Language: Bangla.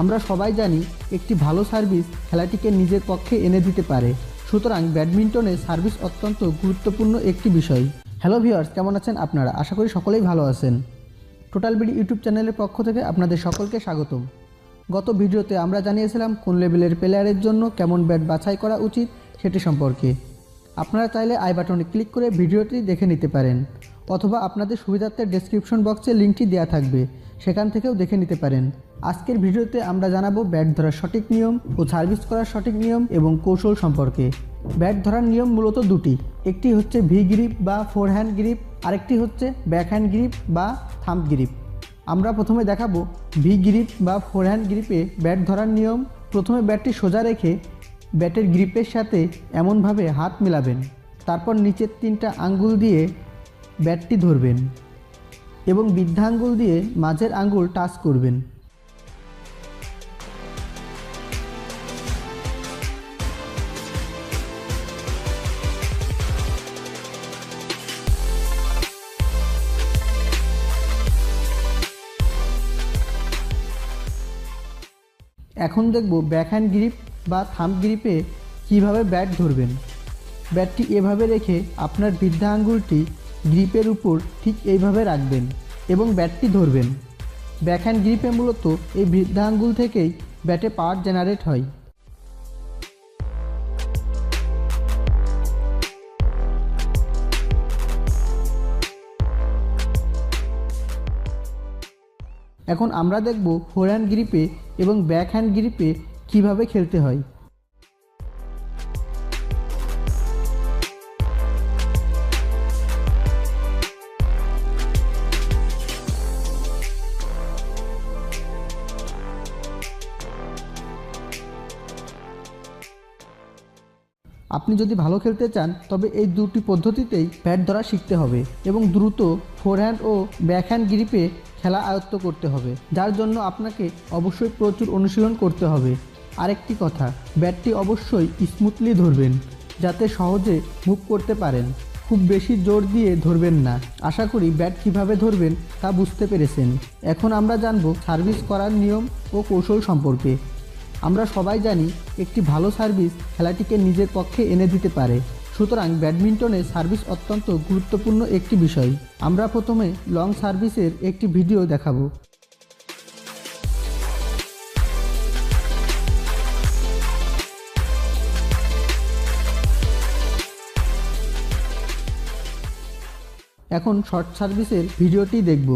আমরা সবাই জানি একটি ভালো সার্ভিস খেলাটিকে নিজের পক্ষে এনে দিতে পারে। সুতরাং ব্যাডমিন্টনে সার্ভিস অত্যন্ত গুরুত্বপূর্ণ একটি বিষয়। হ্যালো ভিউয়ার্স, কেমন আছেন আপনারা? আশা করি সকলেই ভালো আছেন। টোটাল বিডি ইউটিউব চ্যানেলের পক্ষ থেকে আপনাদের সকলকে স্বাগতম। গত ভিডিওতে আমরা জানিয়েছিলাম কোন লেভেলের প্লেয়ারের জন্য কেমন ব্যাট বাছাই করা উচিত সেটি সম্পর্কে। আপনারা চাইলে আই বাটনে ক্লিক করে ভিডিওটি দেখে নিতে পারেন, অথবা আপনাদের সুবিধার্থে ডেসক্রিপশন বক্সে লিঙ্কটি দেওয়া থাকবে, সেখান থেকেও দেখে নিতে পারেন। আজকের ভিডিওতে আমরা জানাবো ব্যাট ধরার সঠিক নিয়ম ও সার্ভিস করার সঠিক নিয়ম এবং কৌশল সম্পর্কে। ব্যাট ধরার নিয়ম মূলত দুটি, একটি হচ্ছে ভি গ্রিপ বা ফোরহ্যান্ড গ্রিপ, আরেকটি হচ্ছে ব্যাকহ্যান্ড গ্রিপ বা থাম্ব গ্রিপ। আমরা প্রথমে দেখাবো ভি গ্রিপ বা ফোরহ্যান্ড গ্রিপে ব্যাট ধরার নিয়ম। প্রথমে ব্যাটটি সোজা রেখে ব্যাটের গ্রিপের সাথে এমনভাবে হাত মেলাবেন, তারপর নিচের 3টা আঙ্গুল দিয়ে ব্যাটটি ধরবেন এবং বৃদ্ধা আঙ্গুল দিয়ে মাঝের আঙ্গুল টাচ করবেন। এখন দেখব ব্যাকহ্যান্ড গ্রিপ বা থাম্ব গ্রিপে কিভাবে ব্যাট ধরবেন। ব্যাটটি এভাবে রেখে আপনার বৃদ্ধা আঙ্গুলটি গ্রিপের উপর ঠিক এইভাবে রাখবেন এবং ব্যাটটি ধরবেন। ব্যাকহ্যান্ড গ্রিপে মূলত এই বৃদ্ধা আঙ্গুল থেকেই ব্যাটে পাওয়ার জেনারেট হয়। এখন আমরা দেখব ফোরহ্যান্ড গ্রিপে এবং ব্যাকহ্যান্ড গ্রিপে কিভাবে খেলতে হয়। আপনি যদি ভালো খেলতে চান তবে এই দুটি পদ্ধতিতেই ব্যাট ধরা শিখতে হবে এবং দ্রুত ফোরহ্যান্ড ও ব্যাকহ্যান্ড গ্রিপে খেলা আয়ত্ত করতে হবে, যার জন্য আপনাকে অবশ্যই প্রচুর অনুশীলন করতে হবে। আরেকটি কথা, ব্যাটটি অবশ্যই স্মুথলি ধরবেন যাতে সহজে মুভ করতে পারেন। খুব বেশি জোর দিয়ে ধরবেন না। আশা করি ব্যাট কিভাবে ধরবেন তা বুঝতে পেরেছেন। এখন আমরা জানব সার্ভিস করার নিয়ম ও কৌশল সম্পর্কে। আমরা সবাই জানি একটি ভালো সার্ভিস খেলাটিকে নিজের পক্ষে এনে দিতে পারে। সুতরাং ব্যাডমিন্টনে সার্ভিস অত্যন্ত গুরুত্বপূর্ণ একটি বিষয়। আমরা প্রথমে লং সার্ভিসের একটি ভিডিও দেখাবো। এখন শর্ট সার্ভিসের ভিডিওটি দেখব।